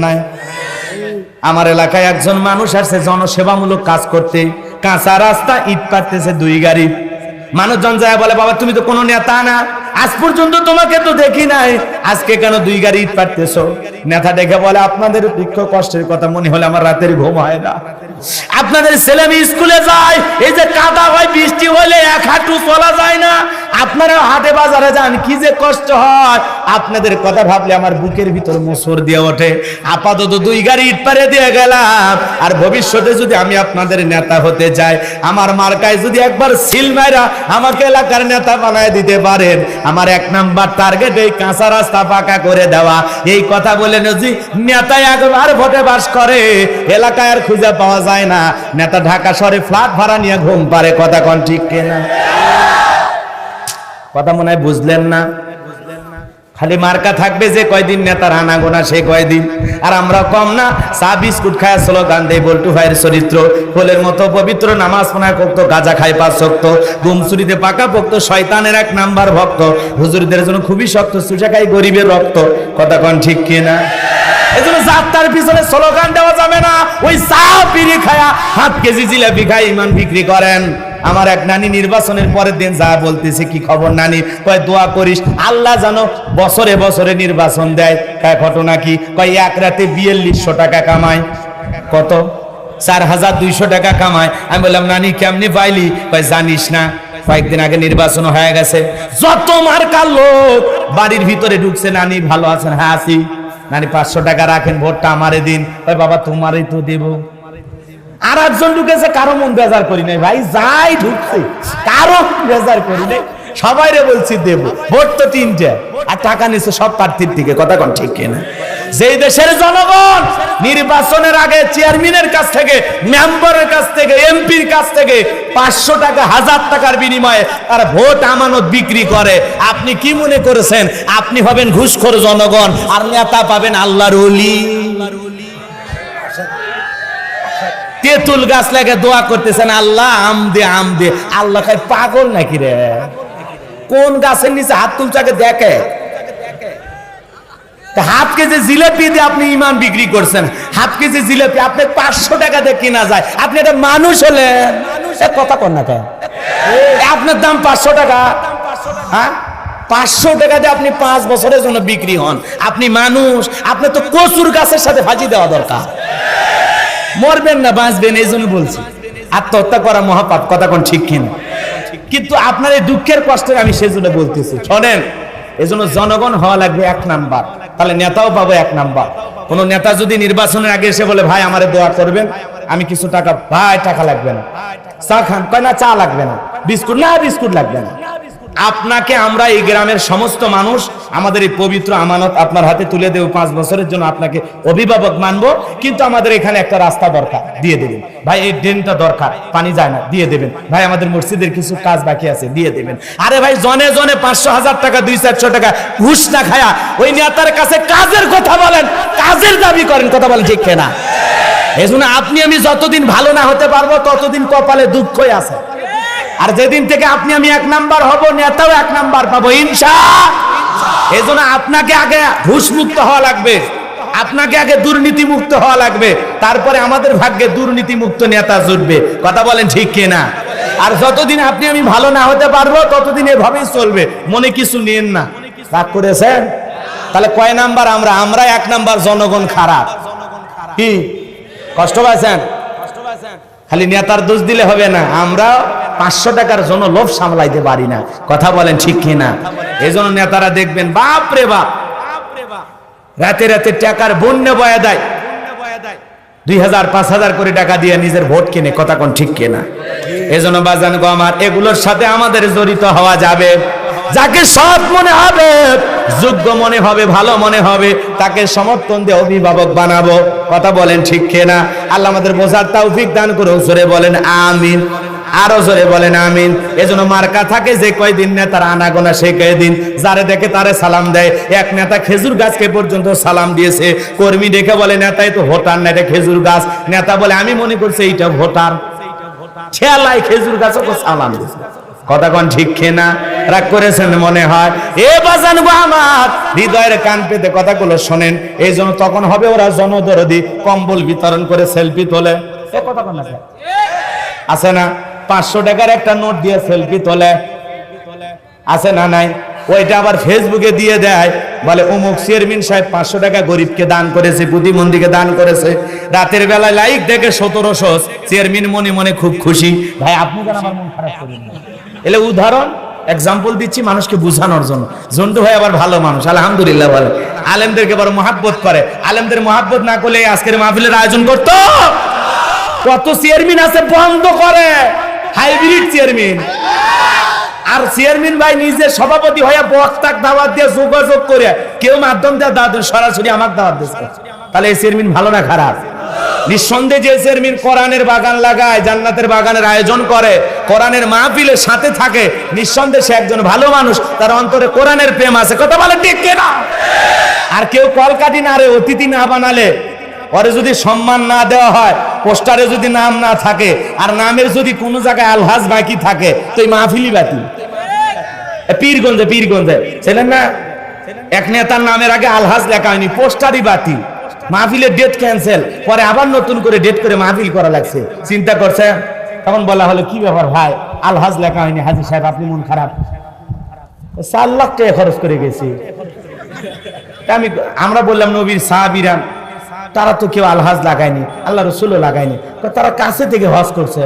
নাই? আমার এলাকায় একজন মানুষ আসছে জনসেবামূলক কাজ করতে, কাঁচা রাস্তা ইট পাততেছে 2 গাড়ি। মানুষজন যায় বলে, বাবা তুমি তো কোনো নেতা না, আজ পর্যন্ত তোমাকে তো দেখি নাই, আজকে কেন 2 গাড়ি ইট পাততেছো? নেতা দেখে বলে, আপনাদের দুঃখ কষ্টের কথা মনে হলে আমার রাতের ঘুম হয় না। আপনাদের ছেলে মেয়ে স্কুলে যায়, এই যে কাদা হয়, বৃষ্টি হলে 1 হাঁটু চলা যায় না, আপনারা হাটে বাজারে যান, কি যে কষ্ট হয়, আপনাদের কথা ভাবলে আমার বুকের ভিতর মোচড় দিয়ে ওঠে। আপাতত 2 গাড়ি ইট পারে দিয়ে গেলাম, আর ভবিষ্যতে যদি আমি আপনাদের নেতা হতে যাই, আমার মার্কায় যদি একবার সিল মাইরা আমাকে এলাকার নেতা বানায় দিতে পারেন, আমার 1 নাম্বার টার্গেট এই কাঁচা রাস্তা পাকা করে দেওয়া। এই কথা বলে যদি নেতা একবার ভোটে বাস করে, এলাকায় আর খুঁজে পাওয়া যায় না। নেতা ঢাকা শহরে ফ্ল্যাট ভাড়া নিয়ে ঘুম পারে। কথা কোন ঠিক কিনা? কথা মনে হয় বুঝলেন না? খালি মার্কা থাকবে যে কয়দিন নেতার আনাগোনা সে কয়দিন। আর আমরা কম না, চা বিস্কুট খায় স্লোগান দেই বল্টু ভাইয়ের চরিত্র, ফুলের মতো পবিত্র, নামাজ পড়ায় ভক্ত, গাঁজা খায় 5 ওয়াক্ত, গুমচুরিতে পাকা ভক্ত, শয়তানের 1 নাম্বার ভক্ত, হুজুরদের জন্য খুবই শক্ত, চুষা খাই গরিবের রক্ত। কথা কোন ঠিক কিনা? এজন্য যাত্রার পিছনে স্লোগান দেওয়া যাবে না। ওই চা বিড়ি খায়া 7 কেজি জিলাপি খায় ইমান বিক্রি করেন। আমার এক নানি নির্বাচনের পরের দিন যা বলতেছে, কি খবর নানি? কয় দোয়া করিস আল্লাহ জানো বছরে বছরে নির্বাচন দেয়। কয় ঘটনা কি? কয় 1 রাতে 4200 টাকা কামায়। কত? 4200 টাকা কামায়। আমি বললাম নানি কেমনি পাইলি? কয় জানিস না, কয়েকদিন আগে নির্বাচন হয়ে গেছে, যত মার্কার লোক বাড়ির ভিতরে ঢুকছে। নানি ভালো আছেন? হ্যাঁ আছি। নানি 500 টাকা রাখেন, ভোটটা আমারে দিন। কয় বাবা তোমারই তো দেব। আর একজন ঢুকেছে, কারো মন বেজার করি নাই ভাই, যাই ঢুকছে কারো বেজার করি নাই, সবাই রে বলছি দেব। ভোট তো 3টে, আর টাকা নিচ্ছে সব প্রার্থীর থেকে। কথা কোন ঠিক কিনা? যেই দেশের জনগণ নির্বাচনের আগে চেয়ারম্যানের কাছ থেকে, মেম্বারের কাছ থেকে, এমপির কাছ থেকে 500 টাকা, 1000 টাকার বিনিময়ে তার ভোট আমানত বিক্রি করে, আপনি কি মনে করেছেন আপনি হবেন ঘুষখোর জনগণ আর নেতা পাবেন আল্লাহর ওলি? তেঁতুল গাছ লাগে দোয়া করতেছেন, আল্লাহ আম দে, আম দে। আল্লাহ খাই পাগল নাকি রে? কোন গাছের নিচে হাত তুলছে আগে দেখে। হাফ কেজি জিলাপি দিয়ে আপনি ইমান বিক্রি করছেন। হাফ কেজি জিলাপি আপনি 500 টাকা দিয়ে কিনা যায়। আপনি একটা মানুষ হলেন? কথা কন না কেন? আপনার দাম 500 টাকা। হ্যাঁ, 500 টাকা দিয়ে আপনি 5 বছরের জন্য বিক্রি হন। আপনি মানুষ? আপনি তো কচুর গাছের সাথে ভাজি দেওয়া দরকার। মরবেন না, বাঁচবেন, এই জন্য বলছি। আত্মহত্যা করা মহাপাপ। কথা কোন ঠিক কিনা? কিন্তু আপনার এই দুঃখের কষ্টের আমি সেজন্য বলতেছি, শোনেন, এজন্য জনগণ হওয়া লাগবে 1 নাম্বার, তাহলে নেতাও পাবো 1 নাম্বার। কোন নেতা যদি নির্বাচনের আগে এসে বলে ভাই আমারে দোয়া করবেন, আমি কিছু টাকা, ভাই টাকা লাগবে না, চা খান, কয় না চা লাগবে না, বিস্কুট না, বিস্কুট লাগবে না। আপনাকে আমরা এই গ্রামের সমস্ত মানুষ আমাদের এই পবিত্র আমানত আপনার হাতে তুলে দেব। 5 বছরের জন্য আপনাকে অভিভাবক মানবো, কিন্তু আমাদের এখানে একটা রাস্তা দরকার, দিয়ে দেবেন। ভাই এই ড্রেনটা দরকার, পানি যায় না, দিয়ে দেবেন। ভাই আমাদের মসজিদের কিছু কাজ বাকি আছে, দিয়ে দেবেন। আরে ভাই জনে জনে 500, 1000 টাকা, 200-400 টাকা ঘুষ না খায়া ওই নেতার কাছে কাজের কথা বলেন, কাজের দাবি করেন। কথা বলেন ঠিক কিনা? এজন্য আপনি আমি যতদিন ভালো না হতে পারবো ততদিন কপালে দুঃখই আছে। আর যেদিন থেকে আপনি আমি 1 নাম্বার হব, নেতাও 1 নাম্বার পাবো ইনশাআল্লাহ। এজন্য আপনাকে আগে ঘুষ মুক্ত হওয়া লাগবে, আপনাকে আগে দুর্নীতি মুক্ত হওয়া লাগবে, তারপরে আমাদের ভাগ্যে দুর্নীতি মুক্ত নেতা জুটবে। কথা বলেন ঠিক কিনা? আর যতদিন আপনি আমি ভালো না হতে পারবো ততদিন এভাবেই চলবে। মনে কিছু নেন না, রাগ করেছেন? তাহলে কয় নাম্বার আমরা? আমরা 1 নাম্বার, জনগণ খারাপ। কি কষ্ট পাইছেন? খালি নেতার দোষ দিলে হবে না, আমরা 500 টাকার জন্য লোভ সামলাইতে পারি না। কথা বলেন ঠিক কিনা? এই জন্য নেতারা দেখবেন বাপ রে বাপ, রাতে রাতে টাকার বন্যা বয়া দেয়, 2000-5000 করে টাকা দিয়ে নিজের ভোট কিনে। কথা কোন ঠিক কিনা? এই জন্য বাজান গো আমার, এগুলোর সাথে আমাদের জড়িত হওয়া যাবে। যাকে সৎ মনে হবে, যোগ্য মনে হবে, ভালো মনে হবে, তাকে সমর্থন দিয়ে অভিভাবক বানাবো। কথা বলেন ঠিক কিনা? আল্লাহ আমাদের বোঝার তৌফিক দান করুন। জোরে বলেন আমিন, আরো জোরে বলেন আমিন। এজন্য মার্কা থাকে যে কয়দিন নেতার আনাগোনা সে কয়দিন, যারে দেখে তারে সালাম দেয়। এক নেতা খেজুর গাছকে পর্যন্ত সালাম দিয়েছে। কর্মী দেখে বলে নেতাই তো ভোটার না, এটা খেজুর গাছ। নেতা বলে আমি মনে করছি এইটা ভোটার, ঠেলায় খেজুর গাছও সালাম দিয়েছে। কথা কোন ঠিক না? রাগ করেছেন মনে হয়। এ বাজান গো আমার, হৃদয়ের কান পেতে কথাগুলো শোনেন। এই জন্য তখন হবে ওরা জনদরদি, কম্বল বিতরণ করে সেলফি তোলে। এ কথা কোন আছে না? 500 টাকার একটা নোট দিয়ে সেলফি তোলে, আছে না নাই? ওইটা আবার ফেসবুকে দিয়ে দেয়, বলে অমুক চেয়ারম্যান সাহেব 500 টাকা গরিবকে দান করেছে, প্রতিবন্ধীকে দান করেছে। রাতের বেলায় লাইক দেখে 1700, চেয়ারম্যান মনে মনে খুব খুশি। ভাই আপনি কেন আমার মন খারাপ করেন? এলে উদাহরণ এক্সাম্পল দিচ্ছি মানুষকে বোঝানোর জন্য। জন্টু ভাই আবার ভালো মানুষ, আলহামদুলিল্লাহ বলে, আলেমদেরকে বড় মহাব্বত করে। আলেমদের মহাব্বত না করলে আজকের মাহফিলের আয়োজন করতো? কত চেয়ারম্যান আছে বন্ধ করে, হাইব্রিড চেয়ারম্যান। আর চেয়ারম্যান ভাই নিজে সভাপতি হয়ে বক্তাক দাওয়াত দিয়ে যোগাযোগ করে, কেউ মাধ্যম দিয়ে দাওয়াত, সরাসরি আমাকে দাওয়াত দিচ্ছে। তাহলে এই চেয়ারম্যান ভালো না খারাপ? নিঃসন্দেহে যে চেয়ারম্যান কোরআনের বাগান লাগায়, জান্নাতের বাগানের আয়োজন করে, কোরআনের মাহফিলের সাথে থাকে, নিঃসন্দেহে সে একজন ভালো মানুষ, তার অন্তরে কোরআনের প্রেম আছে। কথা বলে ঠিক কিনা? আর কেউ কলকাঠি না রে, অতিথি না বানালে, ওরে যদি সম্মান না দেওয়া হয়, পোস্টারে যদি নাম না থাকে, আর নামের যদি কোনো জায়গায় আলহাজ বাকি থাকে, তো এই মাহফিলই বাতিল। পীরগঞ্জে ছিলেন না, এক নেতার নামের আগে আলহাজ লেখা হয়নি, পোস্টারই বাতিল, মাহফিলের ডেট ক্যান্সেল, পরে আবার নতুন করে ডেট করে মাহফিল করা লাগছে। চিন্তা করছে, তখন বলা হলো কি ব্যাপার ভাই, আলহাজ লেখা হয়নি, হাজী সাহেব আপনি মন খারাপ? 4 লাখ টাকা খরচ করে গেছি। আমরা বললাম নবীর সাহাবীরা, তারা তো কেউ আলহাজ লাগায়নি, আল্লাহ রসুলও লাগায়নি, তারা কাছে থেকে হজ করছে।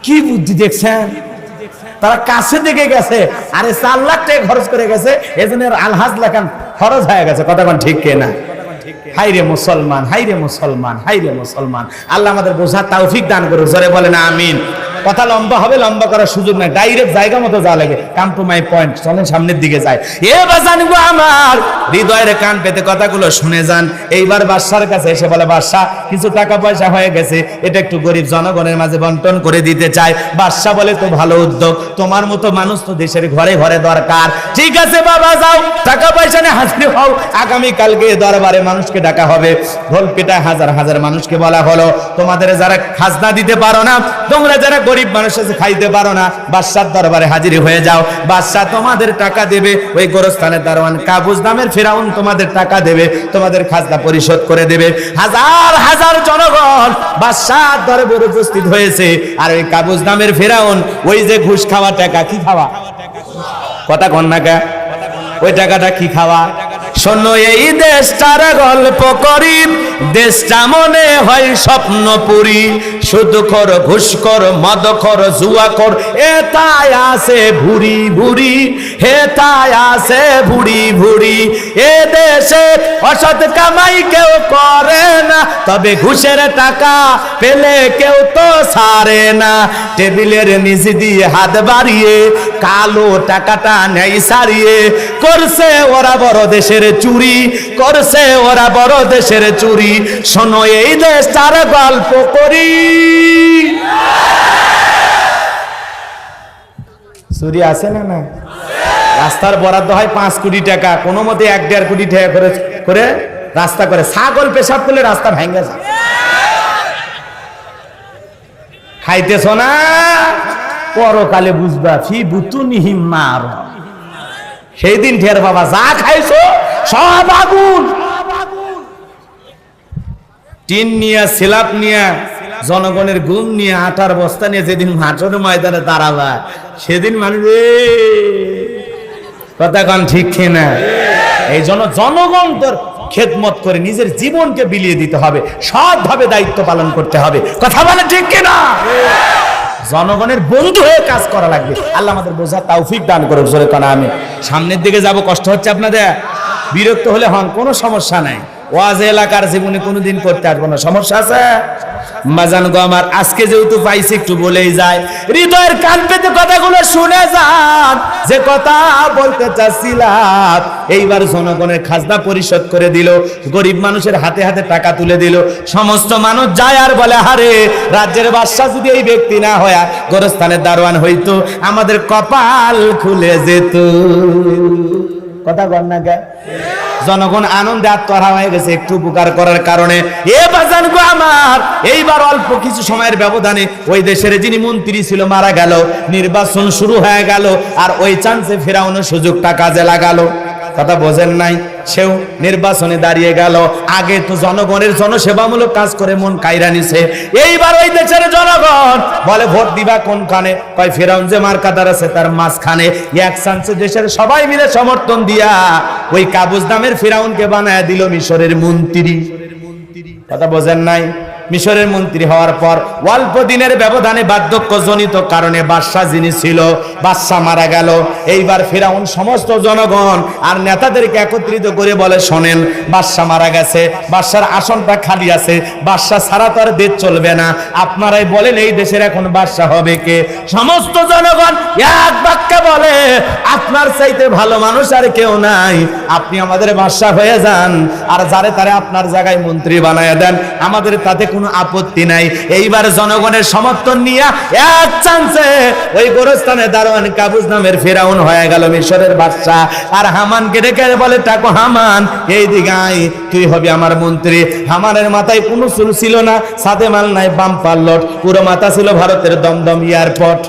কি বুদ্ধি দেখছেন? তারা কাছে থেকে গেছে, আরে 4 লাখ টাকা খরচ করে গেছে, এজন্য আলহাজ লেখান খরচ হয়ে গেছে। কথা কোন ঠিক কিনা? হাইরে মুসলমান, হাইরে মুসলমান, হাইরে মুসলমান। আল্লাহ আমাদের বোঝার তৌফিক দান করুক, জোরে বলেন আমিন। কথা লম্বা হবে, লম্বা করার সুযোগ নাই, ডাইরেক্ট জায়গা মতো যাওয়া লাগে, কাম টু মাই পয়েন্ট। চলেন সামনের দিকে যাই। এ বাজান গো আমার, হৃদয়ের কান পেতে কথাগুলো শুনে যান। এইবার বাদশার কাছে এসে বলে, বাদশা কিছু টাকা পয়সা হয়ে গেছে, এটা একটু গরিব জনগণের মাঝে বন্টন করে দিতে চাই। বাদশা বলে, তো ভালো উদ্যোগ, তোমার মতো মানুষ তো দেশের ঘরে ঘরে দরকার। ঠিক আছে বাবা, যাও টাকা পয়সা নিয়ে হাজির হও, আগামী কালকে দরবারে মানুষকে ডাকা হবে। ঢোল পিটায় হাজার হাজার মানুষকে বলা হলো, তোমাদের যারা খাজনা দিতে পারো না, তোমরা যারা গরিব মানুষ আছে খাইতে পারো না, বাদশার দরবারে হাজির হয়ে যাও। বাদশা তোমাদের টাকা দেবে, ওই গোরস্থানের দারোয়ান কাবুজ নামের ফেরাউন তোমাদের টাকা দেবে, তোমাদের খাজনা পরিশোধ করে দেবে। হাজার হাজার জনগণ বাদশার দরবারে উপস্থিত হয়েছে, আর ওই কাবুজ নামের ফেরাউন, ওই যে ঘুষ খাওয়া টাকা, কি খাওয়া? কথা কন না কে? ওই টাকাটা কি খাওয়া? শোনো এই দেশটার গল্প করি, দেশটা মনে হয় স্বপ্নপুরী, সুদখোর ঘুষখোর মদখোর জুয়াখোর এতায় আছে ভুরি ভুরি, হেতায় আছে ভুরি ভুরি। এ দেশে অসৎ কামাই কেউ করে না, তবে ঘুষের টাকা পেলে কেউ তো ছাড়ে না। টেবিলের নিচে দিয়ে হাত বাড়িয়ে কালো টাকাটা নেই সারিয়ে, করছে ওরা বড় দেশের চুরি, করছে ওরা বড় দেশের চুরি। শোনো এই দেশটার গল্প করি। চুরি আছে না? না, রাস্তার বরাদ্দ হয় 5 কোটি টাকা, কোনো মতে 1-1.5 কোটি টাকা করে রাস্তা করে। ছাগল পেশাব করলে রাস্তা ভেঙে যায়। খাইতেছ না, পরকালে বুঝবা, ফি বুতুনিহিম নার। সেই দিন ঠের বাবা, যা খাইছো সব আগুন। টিন নিয়ে, সিলাপ নিয়ে, জনগণের গুম নিয়ে, আটার বস্তা নিয়ে যেদিন মাঠের ময়দানে দাঁড়াবা, সেদিন মানুষ কথা কন ঠিক না? এই জন্য জনগণ তোর খেদমত করে নিজের জীবনকে বিলিয়ে দিতে হবে, সৎভাবে দায়িত্ব পালন করতে হবে। কথা বলে ঠিক কিনা? জনগণের বন্ধু হয়ে কাজ করা লাগবে। আল্লাহ আমাদের বোঝার তৌফিক দান করুক, জোরে কানা আমিন। সামনের দিকে যাব, কষ্ট হচ্ছে আপনাদের? বিরক্ত হলে হন, কোনো সমস্যা নাই। ওয়াজ এলাকার জীবনে কোনোদিন করতে আসবো না, সমস্যা আছে? মাজান গো আমার, আজকে যেহেতু পাইছি একটু বলেই যায়, হৃদয়ের কান পেতে কথাগুলো শুনে যান। যে কথা বলতে চাচ্ছিলাম, এইবার জনগণের খাজনা পরিশোধ করে দিল, গরিব মানুষের হাতে হাতে টাকা তুলে দিল। সমস্ত মানুষ যায় আর বলে, আরে রাজ্যের বাদশা যদি এই ব্যক্তি না হয়, গোরস্থানের দারোয়ান হইতো, আমাদের কপাল খুলে যেত। কথা বল না গে? জনগণ আনন্দে আত্মহারা হয়ে গেছে একটু উপকার করার কারণে। এ বাজান গো আমার, এইবার অল্প কিছু সময়ের ব্যবধানে ওই দেশের যিনি মন্ত্রী ছিল মারা গেল, নির্বাচন শুরু হয়ে গেল, আর ওই চান্সে ফেরাউনের সুযোগটা কাজে লাগালো। কথা বোঝেন নাই? সেও নির্বাচনে দাঁড়িয়ে গেল। আগে তো জনগণের জনসেবামূলক কাজ করে মন কায়রা নিছে। এইবার ওই দেশের জনগণ বলে ভোট দিবা কোনখানে? কয় ফেরাউন যে মার্কাদার আছে তার মাঝখানে। এক চান্সে দেশের সবাই মিলে সমর্থন দিয়া ওই কাবুস নামের ফেরাউনকে বানায় দিল মিশরের মন্ত্রী। কথা বোঝেন নাই? মিশরের মন্ত্রী হওয়ার পর অল্প দিনের ব্যবধানে বার্ধক্যজনিত কারণে বাদশা যিনি ছিল, বাদশা মারা গেল। এইবার ফেরাউন সমস্ত জনগণ আর নেতাদেরকে একত্রিত করে বলে, শোনেন, বাদশা মারা গেছে, বাদশার আসনটা খালি আছে, বাদশা ছাড়া তো আর দেশ চলবে না, আপনারাই বলেন এই দেশের এখন বাদশা হবে কে? সমস্ত জনগণ এক বাক্যে বলে, আপনার চাইতে ভালো মানুষ আর কেউ নাই, আপনি আমাদের বাদশা হয়ে যান, আর যারে তারে আপনার জায়গায় মন্ত্রী বানায় দেন, আমাদের তাতে কোনো আপত্তি নাই। এইবার জনগণের সমর্থন নিয়ে এক চান্সে ওই গোরস্থানে দারোয়ান কাবুস নামের ফেরাউন হয়ে গেল মিশরের বাদশা। আর হামানকে ডেকে বলে, টাকো হামান, এই দিকে আয়, তুই হবি আমার মন্ত্রী। হামানের মাথায় কোনো চুল ছিল না, সাদে মাল নাই, বাম্পার লট, পুরো মাথা ছিল ভারতের দমদম এয়ারপোর্ট।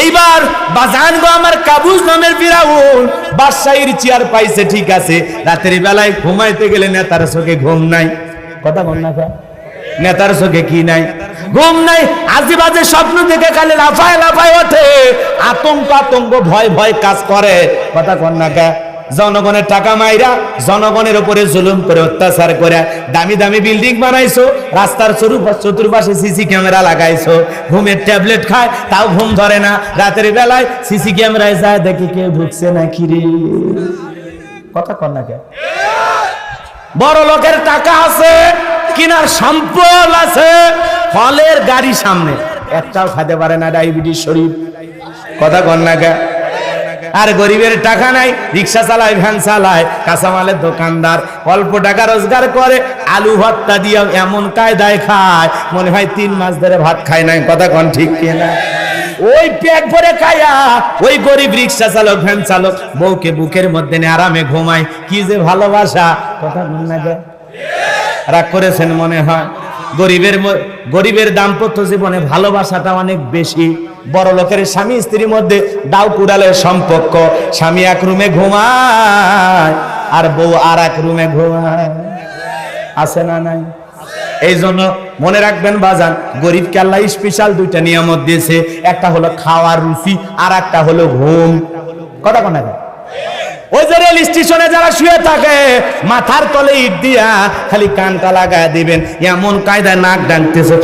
এইবার বাজান গো আমার, কাবুস নামের ফেরাউন বাদশাহীর চেয়ার পাইছে, ঠিক আছে, রাতের বেলায় ঘুমাইতে গেলে নেতার চোখে ঘুম নাই। কথা বল না, নেতার চোখে কি নাই? ঘুম নাই, আজেবাজে স্বপ্ন দেখে খালি লাফায় লাফায় ওঠে, আতঙ্ক ভয় ভয় কাজ করে। কথা কন না কে? জনগণের টাকা মাইরা জনগণের উপরে জুলুম করে অত্যাচার করে দামি দামি বিল্ডিং বানাইছো, রাস্তার চতুর্পাশে সিসি ক্যামেরা লাগাইছো, ঘুমের ট্যাবলেট খায় তাও ঘুম ধরে না, রাতের বেলায় সিসি ক্যামেরায় যায় দেখি কেউ ঢুকছে নাকি রে। কথা কন না কে? বড় লোকের টাকা আছে, কিনার সম্পদ আছে, ফলের গাড়ি সামনে একটাও খাইতে পারে না, ডায়াবেটিস শরীর। কথা কন না কে? আর গরিবের টাকা নাই, রিক্সা চালায়, ভ্যান চালায়, কাঁচামালের দোকানদার, অল্প টাকা রোজগার করে, আলু ভর্তা দিয়ে এমন কায়দায় খায় মনে হয় 3 মাস ধরে ভাত খায় নাই। কথা কন ঠিক কিনা? ওই পেট ভরে খায়া ওই গরিব রিক্সা চালক, ভ্যান চালক বউকে বুকের মধ্যে নিয়ে আরামে ঘুমায়। কি যে ভালোবাসা! কথা বল না গে? রাগ করেছেন মনে হয়? গরিবের দাম্পত্য জীবনে ভালোবাসাটা অনেক বেশি। বড় লোকের স্বামী স্ত্রীর মধ্যে দাও কুড়ালের সম্পর্ক, স্বামী এক রুমে ঘুমায় আর বউ আর এক রুমে ঘুমায়, আছে না নাই? এই জন্য মনে রাখবেন বাজান, গরিবকে আল্লাহ স্পেশাল 2টা নিয়ামত দিয়েছে, একটা হলো খাওয়ার রুচি আর একটা হলো ঘুম। কথা কোন? ওই যে রেল স্টেশনে যারা শুয়ে থাকে মাথার তলে ইট দিয়া খালি কানটা লাগায় দিবেন, এমন কায়দায় নাক ডাকতেছে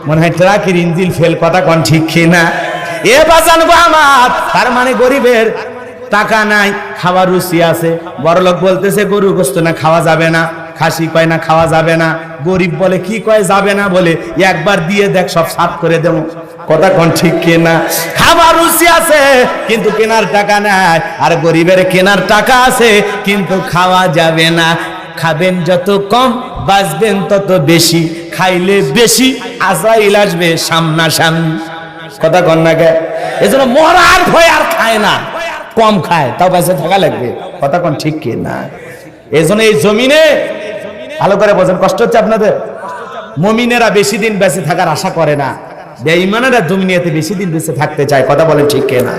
মনে হয় ট্রাকের ইঞ্জিন ফেল। কথা কন ঠিক কিনা? এ বাজান গো আমার, তার মানে গরিবের টাকা নাই, খাওয়ার রুচি আছে। বড় লোক বলতেছে গরু গোস্ত না খাওয়া যাবে না, খাসি কয় না খাওয়া যাবে না, গরিব বলে কি কয় যাবে না বলে, একবার দিয়ে দেখ সব সাফ করে দেবো। কথা কোন ঠিক কিনা? খাবার রুচি আছে কিন্তু কেনার টাকা নাই, আর গরিবের কেনার টাকা আছে কিন্তু খাওয়া যাবে না। খাবেন যত কম বাঁচবেন তত বেশি, খাইলে বেশি আজরাইল আসবে সামনাসামনি। কথা কন না কে? এজন্য মরার ভয় আর খায় না, কম খায় তাও বেঁচে থাকা লাগবে। কথা কোন ঠিক কিনা? এজন্য এই জমিনে ভালো করে বোঝেন, কষ্ট হচ্ছে আপনাদের। মুমিনেরা বেশি দিন বেঁচে থাকার আশা করে না, বেঈমানেরা দুনিয়াতে বেশি দিন বেঁচে থাকতে চায়। কথা বলেন ঠিক কিনা?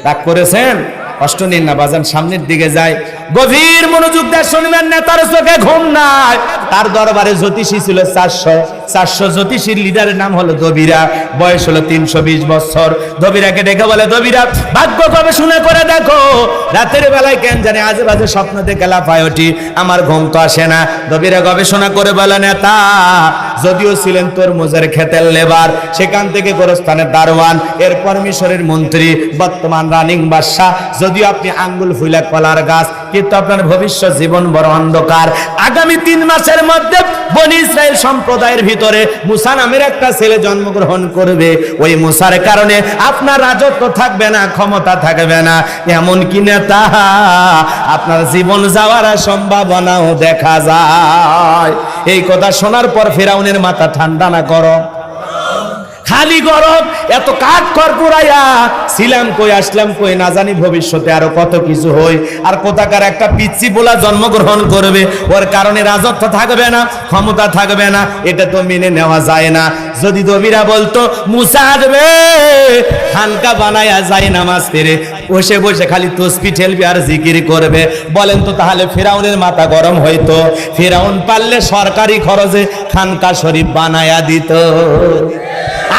রাগ করেছেন? কষ্ট নিন না বাজান, সামনের দিকে যায়। গভীর মনোযোগ দিয়ে শুনবেন, নেতার চোখে ঘুম নাই। তার দরবারে জ্যোতিষী ছিল 400 জ্যোতিষীর লিডারের নাম হলো দবিরা, বয়স হলো 320 বছর। দবিরাকে ডেকে বলে, দবিরা ভাগ্য গবেষণা করে দেখো, রাতের বেলায় কেন জানে আজে বাজে স্বপ্ন দেখে লাফায় উঠি, আমার ঘুম তো আসে না। দবিরা গবেষণা করে বলে, নেতা যদিও ছিলেন তরমুজের ক্ষেতের লেবার, সেখান থেকে গোরস্থানের দারোয়ান, এরপর মিশরের মন্ত্রী, বর্তমান রানিং বাদশাহ, যদিও আপনি আঙ্গুল ফুলা কলার গাছ, কিন্তু আপনার ভবিষ্যৎ জীবন বড় অন্ধকার। আগামী 3 মাসের মধ্যে বনি ইসরাইল সম্প্রদায়ের ভিতরে মুসা নামের একটা ছেলে জন্মগ্রহণ করবে। ওই মুসার কারণে আপনার রাজত্ব থাকবে না, ক্ষমতা থাকবে না, এমন কি নেতা আপনার জীবন যাওয়ার সম্ভাবনাও দেখা যায়। এই কথা শোনার পর ফেরাউনের মাথা ঠান্ডা না গরম? খালি গরম, এত কাঠ খড় পুরাইয়া ছিলাম কই আসলাম কই, না জানি ভবিষ্যতে আরো কত কিছু হই। আর কোথাকার একটা পিচ্চি পোলা জন্মগ্রহণ করবে, ওর কারণে রাজত্ব থাকবে না, ক্ষমতা থাকবে না, এটা তো মেনে নেওয়া যায় না। যদি নবীরা বলতো মুসা আসবে খানকা বানায়া যায় নামাজ পড়ে বসে বসে খালি তসবিহ ঠেলবে আর জিকির করবে, বলেন তো তাহলে ফিরাউনের মাথা গরম হইতো? ফিরাউন পারলে সরকারি খরচে খানকা শরীফ বানায়া দিত।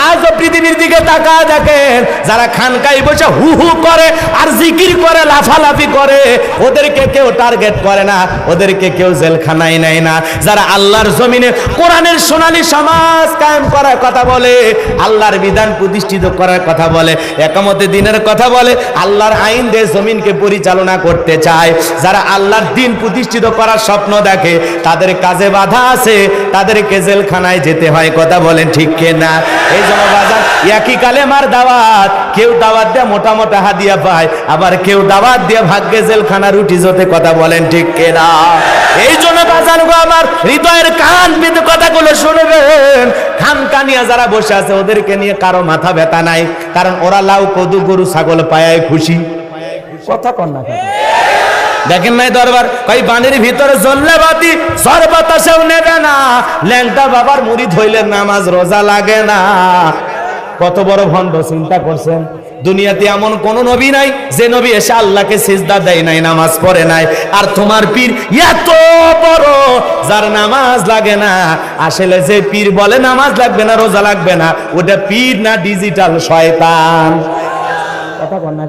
আজও পৃথিবীর দিকে তাকায় দেখেন, যারা খানকায় বসে হু হু করে আর জিকির করে লাফালাফি করে, ওদেরকে কেউ টার্গেট করে না, ওদেরকে কেউ জেলখানায় নেয় না। যারা আল্লাহর জমিনে কোরআনের সোনালী সমাজ কায়েম করার কথা বলে, আল্লাহর বিধান প্রতিষ্ঠিত করার কথা বলে, একামতে দিনের কথা বলে, আল্লাহর আইন দিয়ে জমিনকে পরিচালনা করতে চায়, যারা আল্লাহর দিন প্রতিষ্ঠিত করার স্বপ্ন দেখে, তাদের কাজে বাধা আছে, তাদেরকে জেলখানায় যেতে হয়। কথা বলেন ঠিক কিনা? এই জন্য বাজার একই কালেমার দাওয়াত, কেউ দাওয়াত দিয়ে মোটা মোটা হাদিয়া পায়, আবার কেউ দাওয়াত দিয়ে ভাগ্যে জেলখানা রুটি জোতে। কথা বলেন ঠিক কিনা? এই জন্য বাজার গো আমার হৃদয়ের কান পেতে কথাগুলো শুনবেন। খানকা নিয়ে যারা বসে আছে ওদেরকে নিয়ে কারো মাথা ব্যথা নাই, কারণ ওরা লাউ কদু গরু ছাগল পায় খুশি। কথা কন না দেখেন নাই দরবার কই বানের ভিতরে জ্বললে বাতি ঝড় বাতাসেও নেবে না, ল্যাংটা বাবার মুরিদ হইলে নামাজ রোজা লাগে না। কত বড় ভণ্ড, চিন্তা করছেন? দুনিয়াতে এমন কোন নবী নাই যে নবী এসে আল্লাহকে সিজদা দেয় নাই, নামাজ পড়ে নাই। আর তোমার পীর এত বড়, যার নামাজ লাগে না। আসলে যে পীর বলে নামাজ লাগবে না, রোজা লাগবে না, ওটা পীর না ডিজিটাল শয়তান। কথা বল না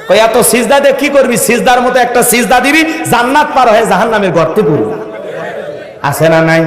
কই এত সিজদা দিয়ে কি করবি? সিজদার মতো একটা সিজদা দিবি, জান্নাত পার হয়ে জাহান্নামের গর্তে পড়বি। আছে না নাই?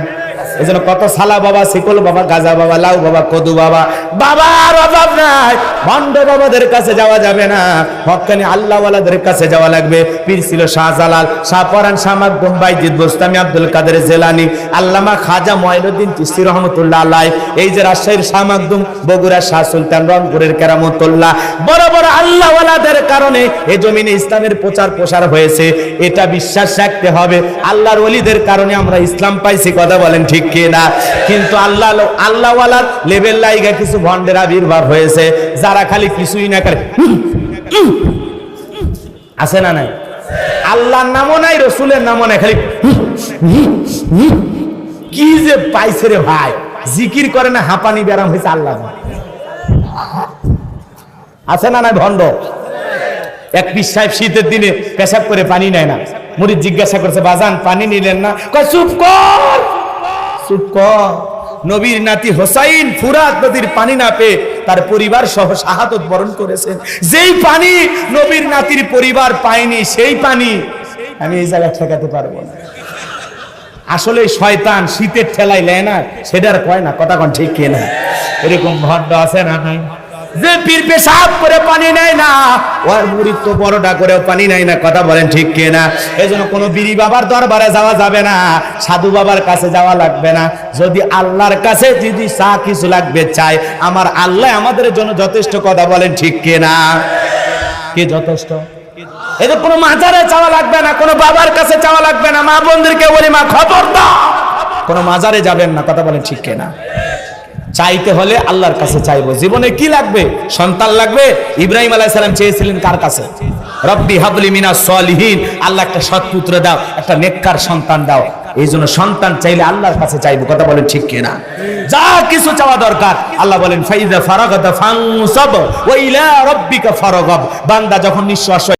এই জন্য কত সালা বাবা, শিকল বাবা, গাজা বাবা, লাউ বাবা, কদু বাবা, বাবার অভাব নাই। ভণ্ড বাবাদের কাছে যাওয়া যাবে না, হক্কানি আল্লাহওয়ালাদের কাছে যাওয়া লাগবে। পীর ছিল শাহজালাল, শাহ পরান, শাহ মাকদুম, বাইজিদ বোস্তামি, আব্দুল কাদের জেলানি, আল্লামা খাজা মঈনুদ্দিন চিশতি রহমতুল্লাহ আলাইহি। এই যে রাজশাহীর শাহ মাকদুম, বগুড়ার শাহ সুলতান, রংপুরের কেরামতুল্লাহ, বড় বড় আল্লাহওয়ালাদের কারণে এই জমিনে ইসলামের প্রচার প্রসার হয়েছে। এটা বিশ্বাস রাখতে হবে, আল্লাহর ওলিদের কারণে আমরা ইসলাম পাইছি। কথা বলেন ঠিক কিনা? কিন্তু আল্লাহওয়ালার লেভেল লাইগা কিছু ভণ্ডের আবির্ভাব হয়েছে, যারা খালি কিছুই না করে। আছে না নাই? আল্লাহর নামও নাই, রসুলের নামও নাই, খালি কি যে পাইছে রে ভাই। জিকির করে না, হাঁপানি ব্যারাম হয়েছে আল্লাহ। আছে না নাই ভণ্ড? এক পীর সাহেব শীতের দিনে পেশাব করে পানি নেয় না। মুরিদ জিজ্ঞাসা করছে, বাজান পানি নিলেন না? কয় চুপ কর, চুপ কর। নবীর নাতি হোসাইন ফুরাত নদীর পানি না পেয়ে তার পরিবার সহ শাহাদত বরণ করেছেন। যেই পানি নবীর নাতির পরিবার পায়নি, সেই পানি আমি এই জায়গায় ঠেকাতে পারবো না। আসলে শয়তান শীতের ঠেলায় নেয় না, সেটার কয় না। কথা কোন ঠিক কিনা? এরকম ভণ্ড আছে না নাই? যে পীর পেশাব করে পানি নেয় না, ওর মুরিদ তো বড়টা করেও পানি নেয় না। কথা বলেন ঠিক কিনা? এজন্য কোনো বিড়ি বাবার দরবারে যাওয়া যাবে না, সাধু বাবার কাছে যাওয়া লাগবে না। যদি আল্লাহর কাছে যদি চা কিছু লাগবে চাই, আমার আল্লাহ আমাদের জন্য যথেষ্ট। কথা বলেন ঠিক কিনা? কি যথেষ্ট? এদের কোনো মাজারে চাওয়া লাগবে না, কোনো বাবার কাছে চাওয়া লাগবে না। মা বোনদেরকে বলি, মা খবর দাও, কোনো মাজারে যাবেন না। কথা বলেন ঠিক কিনা? চাইতে হলে আল্লাহর কাছে চাইবো। জীবনে কি লাগবে? সন্তান লাগবে। ইব্রাহিম আলাইহিস সালাম চেয়েছিলেন কার কাছে? রব্বি হাবলি মিনাস সলিহিন, আল্লাহ একটা সৎপুত্র দাও, একটা নেককার সন্তান দাও। এই জন্য সন্তান চাইলে আল্লাহর কাছে চাইবো। কথা বলেন ঠিক কিনা? যা কিছু চাওয়া দরকার, আল্লাহ বলেন ফাইযা ফারাগাতা ফানসাব ওয়া ইলা রাব্বিকা ফারগাব। বান্দা যখন নিঃশ্বাস